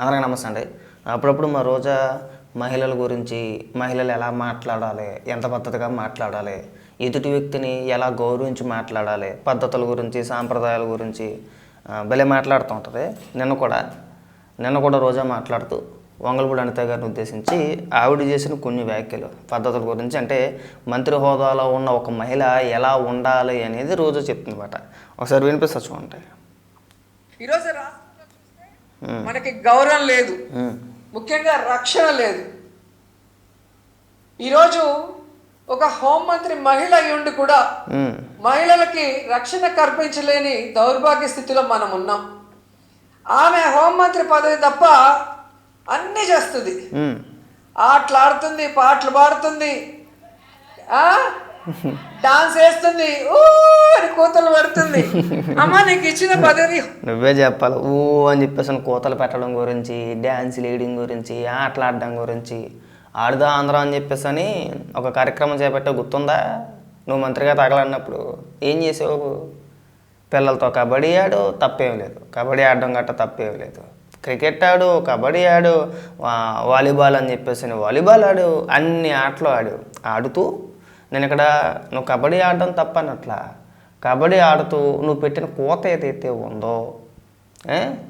అందరికీ నమస్తే అండి. అప్పుడప్పుడు మా రోజా మహిళల గురించి, మహిళలు ఎలా మాట్లాడాలి, ఎంత పద్ధతిగా మాట్లాడాలి, ఎదుటి వ్యక్తిని ఎలా గౌరవించి మాట్లాడాలి, పద్ధతుల గురించి, సాంప్రదాయాల గురించి భలే మాట్లాడుతూ ఉంటుంది. నిన్న కూడా రోజా మాట్లాడుతూ వంగలపూడి అనిత గారిని ఉద్దేశించి ఆవిడ చేసిన కొన్ని వ్యాఖ్యలు పద్ధతుల గురించి, అంటే మంత్రి హోదాలో ఉన్న ఒక మహిళ ఎలా ఉండాలి అనేది రోజా చెప్తుందన్నమాట. ఒకసారి వినిపిస్తా చూడండి. ఈరోజు మనకి గౌరవం లేదు, ముఖ్యంగా రక్షణ లేదు. ఈరోజు ఒక హోంమంత్రి మహిళ అయ్యుండి కూడా మహిళలకి రక్షణ కల్పించలేని దౌర్భాగ్య స్థితిలో మనం ఉన్నాం. ఆమె హోంమంత్రి పదవి తప్ప అన్నీ చేస్తుంది, ఆటలాడుతుంది, పాటలు పాడుతుంది, డాన్స్ వేస్తుంది, అని కూతలు పెడుతుంది. అమ్మ నీకు ఇచ్చిన పదవి నువ్వే చెప్పాలి. అని చెప్పేసి కూతలు పెట్టడం గురించి, డ్యాన్స్ వేయడం గురించి, ఆటలాడడం గురించి, ఆడుదా ఆంధ్ర అని చెప్పేసి అని ఒక కార్యక్రమం చేపట్టావు, గుర్తుందా? నువ్వు మంత్రిగా తగలన్నప్పుడు ఏం చేసావు? పిల్లలతో కబడ్డీ ఆడు, తప్పేం లేదు. కబడ్డీ ఆడడం గట్ట తప్పేం లేదు. క్రికెట్ ఆడు, కబడ్డీ ఆడు, వాలీబాల్ అని చెప్పేసి వాలీబాల్ ఆడు, అన్ని ఆటలు ఆడుతూ నేను ఇక్కడ నువ్వు కబడ్డీ ఆడడం తప్పనట్లా, కబడ్డీ ఆడుతూ నువ్వు పెట్టిన కోత ఏదైతే ఉందో,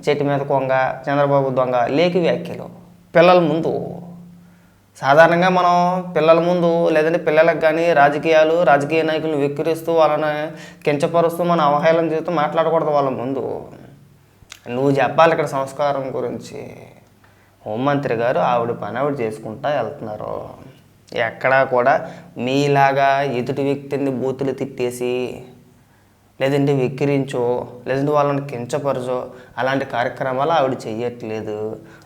చెట్టు మీద కొంగ, చంద్రబాబు దొంగ, లేఖి వ్యాఖ్యలు పిల్లల ముందు, సాధారణంగా మనం పిల్లల ముందు లేదంటే పిల్లలకు కానీ రాజకీయ నాయకులను వెక్కిరిస్తూ వాళ్ళని కించపరుస్తూ మనం అవహేళన చేస్తూ మాట్లాడకూడదు వాళ్ళ ముందు. నువ్వు చెప్పాలి ఇక్కడ సంస్కారం గురించి. హోంమంత్రి గారు ఆవిడ పని ఆవిడ చేసుకుంటా వెళ్తున్నారు. ఎక్కడా కూడా మీలాగా ఎదుటి వ్యక్తిని బూతులు తిట్టేసి లేదంటే వెక్కిరించో లేదంటే వాళ్ళని కించపరచో అలాంటి కార్యక్రమాలు ఆవిడ చెయ్యట్లేదు.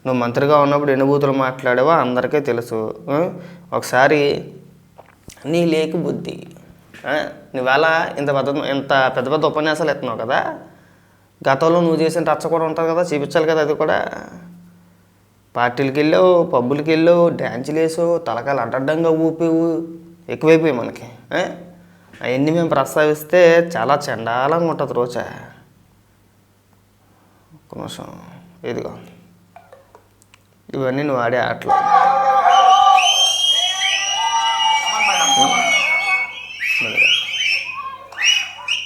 నువ్వు మంత్రిగా ఉన్నప్పుడు ఎన్ని బూతులు మాట్లాడావో అందరికీ తెలుసు. ఒకసారి నీ లేకి బుద్ధి, నువ్వేళ ఇంత పెద్ద పెద్ద ఉపన్యాసాలు ఎత్తున్నావు కదా, గతంలో నువ్వు చేసిన రచ్చ కూడా ఉంటుంది కదా, చూపించాలి కదా. అది కూడా పార్టీలకి వెళ్ళావు, పబ్బులకి వెళ్ళావు, డ్యాన్సులు వేసావు, తలకాయలు అడ్డడ్డంగా ఊపేవు, ఎక్కువైపోయాయి మనకి. అవన్నీ మేము ప్రస్తావిస్తే చాలా చండాలంగా ఉంటుంది రోజా. ఒక్క నిమిషం, ఇదిగో ఇవన్నీ నువ్వు ఆడే ఆటలు.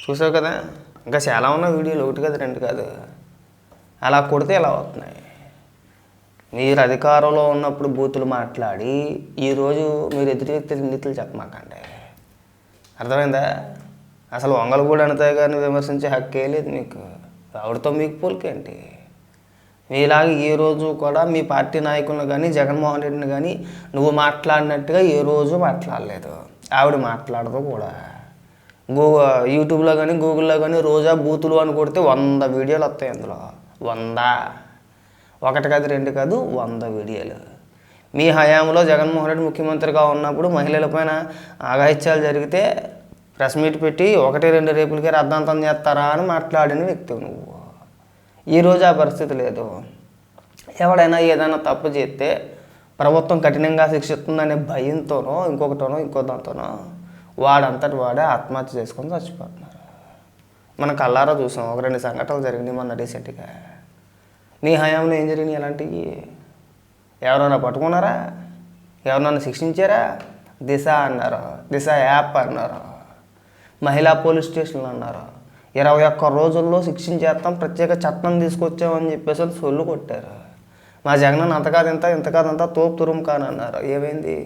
చూసావు కదా, ఇంకా చాలా ఉన్న వీడియోలు, ఒకటి కాదు రెండు కాదు. అలా కొడితే ఇలా అవుతున్నాయి. మీరు అధికారంలో ఉన్నప్పుడు బూతులు మాట్లాడి ఈరోజు మీరు ఎదుటి వ్యక్తులు నీతులు చెప్పమాకండి, అర్థమైందా? అసలు వంగలపూడి అనిత గారిని విమర్శించే హక్కే లేదు మీకు. ఆవిడతో మీకు పోలికేంటి? మీలాగా ఏ రోజు కూడా మీ పార్టీ నాయకులను కానీ జగన్మోహన్ రెడ్డిని కానీ నువ్వు మాట్లాడినట్టుగా ఏ రోజు మాట్లాడలేదు. ఆవిడ మాట్లాడదు కూడా. యూట్యూబ్లో కానీ గూగుల్లో కానీ రోజా బూతులు అని కొడితే 100 వీడియోలు వస్తాయి. అందులో 100, ఒకటి కాదు రెండు కాదు, 100 వీడియోలు. మీ హయాంలో జగన్మోహన్ రెడ్డి ముఖ్యమంత్రిగా ఉన్నప్పుడు మహిళలపైన అఘాయిత్యాలు జరిగితే ప్రెస్ మీట్ పెట్టి 1-2 రేపులకే రద్దాంతం చేస్తారా అని మాట్లాడిన వ్యక్తి నువ్వు. ఈరోజు ఆ పరిస్థితి లేదు. ఎవడైనా ఏదైనా తప్పు చేస్తే ప్రభుత్వం కఠినంగా శిక్షిస్తుందనే భయంతోనో ఇంకో దాంతోనో వాడంతటి వాడే ఆత్మహత్య చేసుకొని చచ్చిపోతున్నారు. మనం కళ్ళారా చూసాం. 1-2 సంఘటనలు జరిగినాయి మొన్న రీసెంట్గా. నీ హయాంలో ఏం జరిగినాయి అలాంటివి? ఎవరైనా పట్టుకున్నారా? ఎవరైనా శిక్షించారా? దిశ అన్నారు, దిశ యాప్ అన్నారు, మహిళా పోలీస్ స్టేషన్లు అన్నారు. 21 రోజుల్లో శిక్షించేస్తాం, ప్రత్యేక చట్టం తీసుకొచ్చామని చెప్పేసి సొల్లు కొట్టారు. మా జగన్ అంత కాదు ఇంత కాదంతా తోపు తురుము కానన్నారు. ఏమైంది?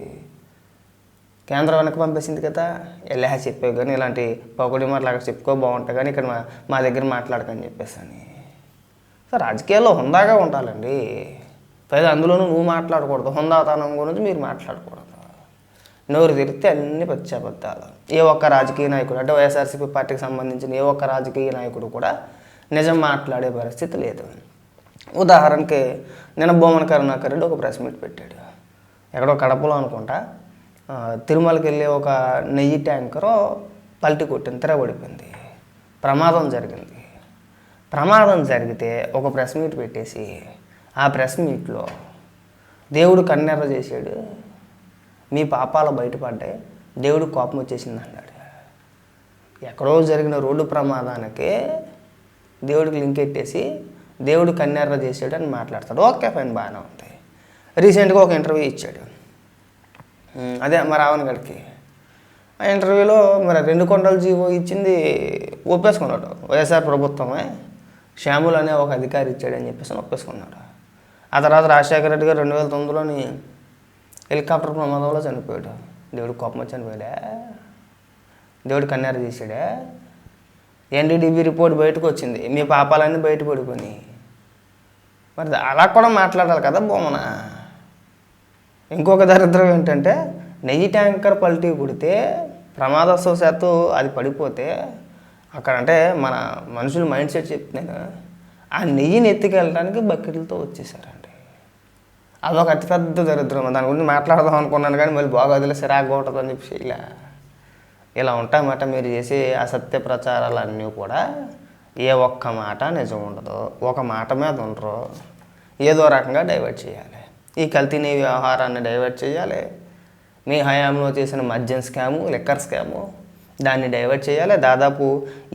కేంద్రం వెనక్కి పంపేసింది కదా. ఎలా చెప్పావు కానీ ఇలాంటి పొగడి మాటలు అక్కడ చెప్పుకో బాగుంటాయి కానీ ఇక్కడ మా దగ్గర మాట్లాడకని చెప్పేసి అని. సో రాజకీయాల్లో హుందాగా ఉండాలండి. పైగా అందులోనూ నువ్వు మాట్లాడకూడదు, హుందాతనం గురించి మీరు మాట్లాడకూడదు. నోరు తెరిస్తే అన్ని పచ్చాబద్దాలు. ఏ ఒక్క రాజకీయ నాయకుడు, అంటే వైఎస్ఆర్సీపీ పార్టీకి సంబంధించిన ఏ ఒక్క రాజకీయ నాయకుడు కూడా నిజం మాట్లాడే పరిస్థితి లేదు. ఉదాహరణకి నిన్న బొమ్మన కరుణాకర్ రెడ్డి ఒక ప్రెస్ మీట్ పెట్టాడు. ఎక్కడో కడపలో అనుకుంటా. తిరుమలకి వెళ్ళి ఒక నెయ్యి ట్యాంకరు పల్టీ కొట్టింది, తిరగబడిపోయింది, ప్రమాదం జరిగింది. ప్రమాదం జరిగితే ఒక ప్రెస్ మీట్ పెట్టేసి ఆ ప్రెస్ మీట్లో దేవుడు కన్నెర్ర చేశాడు, మీ పాపాలు బయటపడ్డాయి, దేవుడు కోపం వచ్చేసింది అన్నాడు. ఎక్కడో జరిగిన రోడ్డు ప్రమాదానికి దేవుడికి లింక్ ఎట్టేసి దేవుడు కన్నెర్ర చేసాడు అని మాట్లాడతాడు. ఓకే ఫైన్, బాగానే ఉంది. రీసెంట్గా ఒక ఇంటర్వ్యూ ఇచ్చాడు, అదే మా రావణ్ గడికి. ఆ ఇంటర్వ్యూలో మరి 2 కొండల జీవో ఇచ్చింది ఒప్పేసుకున్నాడు. వైఎస్ఆర్ ప్రభుత్వమే శ్యాములు అనే ఒక అధికారి ఇచ్చాడని చెప్పేసి ఒప్పేసుకున్నాడు. ఆ తర్వాత రాజశేఖర రెడ్డి గారు 2009లోని హెలికాప్టర్ ప్రమాదంలో చనిపోయాడు. దేవుడు కోపం వచ్చి చనిపోయాడా? దేవుడు కన్నెర్ర చేశాడా? ఎన్డీడీబీ రిపోర్ట్ బయటకు వచ్చింది, మీ పాపాలన్నీ బయట పడిపోయి. మరి అలా కూడా మాట్లాడాలి కదా బొమ్మన. ఇంకొక దరిద్రం ఏంటంటే, నెయ్యి ట్యాంకర్ పల్టీ కొడితే ప్రమాదవశాత్తు అది పడిపోతే అక్కడ అంటే మన మనుషుల మైండ్ సెట్ చెప్తున్నాను, ఆ నెయ్యిని ఎత్తుకెళ్ళడానికి బకెట్లతో వచ్చేసారండి. అదొక అతిపెద్ద దరిద్రం. దాని గురించి మాట్లాడదాం అనుకున్నాను కానీ మళ్ళీ బాగోదులే, సిరాకు ఉంటుంది అని చెప్పి ఇలా ఉంటాయన్నమాట. మీరు చేసే అసత్య ప్రచారాలన్నీ కూడా ఏ ఒక్క మాట నిజం ఉండదు, ఒక మాట మీద ఉండరు, ఏదో రకంగా డైవర్ట్ చేయాలి. ఈ కల్తీ నెయ్యి వ్యవహారాన్ని డైవర్ట్ చేయాలి. మీ హయాంలో చేసిన మద్యం స్కాము, లిక్కర్ స్కాము, దాన్ని డైవర్ట్ చేయాలి. దాదాపు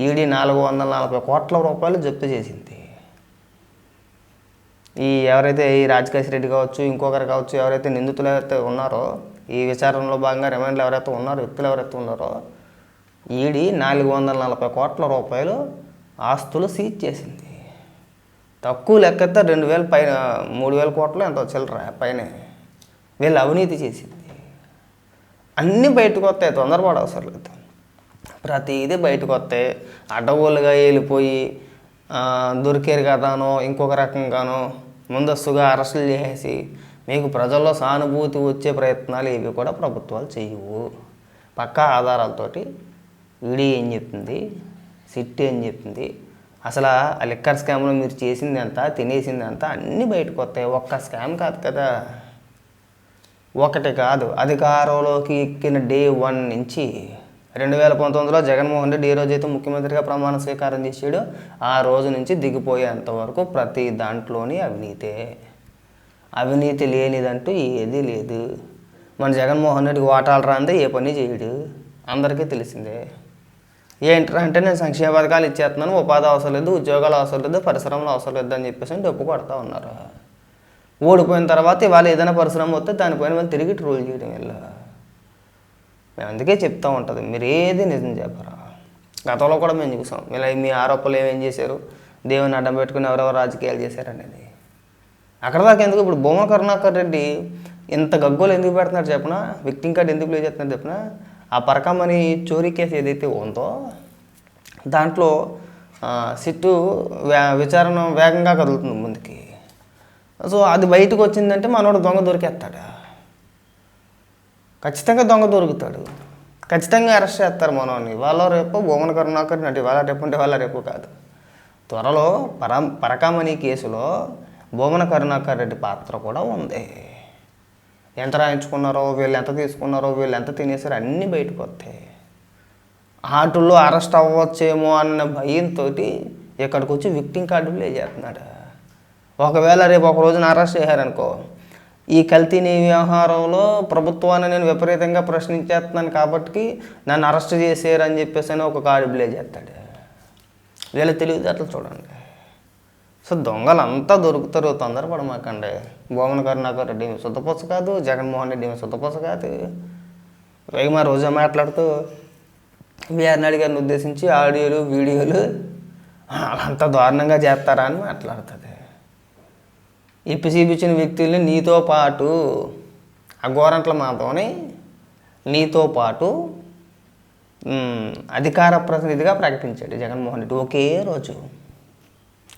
ఈడీ 440 కోట్ల రూపాయలు జప్తు చేసింది. ఎవరైతే ఈ రాజకేశ్ రెడ్డి కావచ్చు, ఇంకొకరు కావచ్చు, ఎవరైతే నిందితులు ఎవరైతే ఉన్నారో, ఈ విచారణలో భాగంగా రిమాండ్లు ఎవరైతే ఉన్నారో, వ్యక్తులు ఎవరైతే ఉన్నారో, ఈడీ 440 కోట్ల రూపాయలు ఆస్తులు సీజ్ చేసింది. తక్కువ లెక్కతో 2,000 పైన 3,000 కోట్లు ఎంతో చిల్లర పైన వీళ్ళు అవినీతి చేసింది. అన్నీ బయటకు వస్తాయి, తొందరపడ అవసరం లేదు. ప్రతిదీ బయటకు వస్తాయి. అడ్డగోలుగా వెళ్ళిపోయి దొరికారు కదానో ఇంకొక రకంగానో ముందస్తుగా అరెస్టులు చేసి మీకు ప్రజల్లో సానుభూతి వచ్చే ప్రయత్నాలు ఇవి కూడా ప్రభుత్వాలు చేయవు. పక్కా ఆధారాలతోటి ఈడీ ఏం చెప్తుంది, సిట్ ఏం చెప్తుంది, అసలు ఆ లిక్కర్ స్కామ్లో మీరు చేసింది ఎంత, తినేసింది ఎంత, అన్నీ బయటకు వస్తాయి. ఒక్క స్కామ్ కాదు కదా, ఒకటి కాదు. అధికారంలోకి ఎక్కిన డే 1 నుంచి 2019లో జగన్మోహన్ రెడ్డి ఏ రోజైతే ముఖ్యమంత్రిగా ప్రమాణ స్వీకారం చేసాడో ఆ రోజు నుంచి దిగిపోయేంత వరకు ప్రతి దాంట్లోని అవినీతే. అవినీతి లేనిదంటూ ఏదీ లేదు. మన జగన్మోహన్ రెడ్డికి ఓటాలు రాందే ఏ పని చేయడు, అందరికీ తెలిసిందే. ఏంటంటే అంటే నేను సంక్షేమ పథకాలు ఇచ్చేస్తున్నాను, ఉపాధి అవసరం లేదు, ఉద్యోగాలు అవసరం లేదు, పరిశ్రమలు అవసరం లేదు అని చెప్పేసి డబ్బు కొడతా ఉన్నారు. ఓడిపోయిన తర్వాత ఇవాళ ఏదైనా పరిశ్రమ వస్తే దానిపైన మనం తిరిగి ట్రోల్ చేయడం వల్ల మేము అందుకే చెప్తూ ఉంటుంది, మీరు ఏది నిజం చెప్పరా. గతంలో కూడా మేము చూసాం ఇలా మీ ఆరోపణలు ఏమేం చేశారు, దేవుని అడ్డం పెట్టుకుని ఎవరెవరు రాజకీయాలు చేశారనేది. అక్కడ దాకా ఎందుకు ఇప్పుడు భూమా కరుణాకర్ రెడ్డి ఇంత గగ్గోలు ఎందుకు పెడుతున్నారు చెప్పిన, విక్టింగ్ కార్డు ఎందుకు ప్లే చేస్తున్నారు చెప్పిన, ఆ పరకమని చోరీ కేసు ఏదైతే ఉందో దాంట్లో సిట్టు విచారణ వేగంగా కదులుతుంది ముందుకి. సో అది బయటకు వచ్చిందంటే మనోడు దొంగ దొరికేస్తాడు, ఖచ్చితంగా దొంగ దొరుకుతాడు, ఖచ్చితంగా అరెస్ట్ చేస్తారు మనోని. వాళ్ళ రేపు భూమన కరుణాకర్ అంటే వాళ్ళ రేపు అంటే వాళ్ళ రేపు కాదు, త్వరలో పరకామణి కేసులో భూమన కరుణాకర్ రెడ్డి పాత్ర కూడా ఉంది. ఎంత రాయించుకున్నారో, వీళ్ళు ఎంత తీసుకున్నారో, వీళ్ళు ఎంత తినేసారో అన్నీ బయటకు వస్తాయి. ఆటల్లో అరెస్ట్ అవ్వచ్చేమో అన్న భయంతో ఇక్కడికి వచ్చి విక్టింగ్ కార్డు ప్లే చేస్తున్నాడు. ఒకవేళ రేపు ఒక రోజున అరెస్ట్ చేశారనుకో, ఈ కల్తీని వ్యవహారంలో ప్రభుత్వాన్ని నేను విపరీతంగా ప్రశ్నించేస్తున్నాను కాబట్టి నన్ను అరెస్ట్ చేసారని చెప్పేసి అని ఒక కార్డు ప్లే చేస్తాడు. వీళ్ళ తెలివితేటలు చూడండి. సో దొంగలు అంతా దొరుకుతారు, తొందరపడమాకండి. భూమన కరుణాకర్ రెడ్డి ఏమి శుద్ధపొచ్చ కాదు, జగన్మోహన్ రెడ్డి ఏమి శుద్ధపొచ్చ కాదు. వేగమా రోజా మాట్లాడుతూ వీఆర్ నాయుడు గారిని ఉద్దేశించి ఆడియోలు వీడియోలు అంత దారుణంగా చేస్తారా అని మాట్లాడుతుంది. ఇప్పిచిన వ్యక్తుల్ని నీతో పాటు ఆ గోరంట్ల మాతోని నీతో పాటు అధికార ప్రతినిధిగా ప్రకటించాడు జగన్మోహన్ రెడ్డి ఒకే రోజు.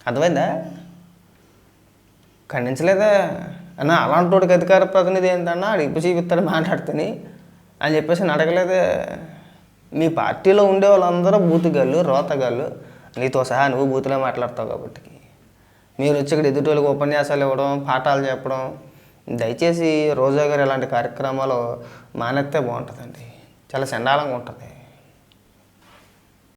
అర్థమైందా? ఖండించలేదా అన్న, అలాంటి వాడికి అధికార ప్రతినిధి ఏంటన్నా ఇప్పు చూపిస్తాడు మాట్లాడుతుంది అని చెప్పేసి అడగలేదే. మీ పార్టీలో ఉండే వాళ్ళందరూ బూతుగాళ్ళు, రోతగాళ్ళు, నీతో సహా నువ్వు బూతులో మాట్లాడతావు కాబట్టి మీరు వచ్చి ఇక్కడ ఎదుటోళ్ళకి ఉపన్యాసాలు ఇవ్వడం, పాఠాలు చెప్పడం. దయచేసి రోజా గారు ఇలాంటి కార్యక్రమాలు మానేస్తే బాగుంటుందండి. చాలా చండాలంగా ఉంటుంది.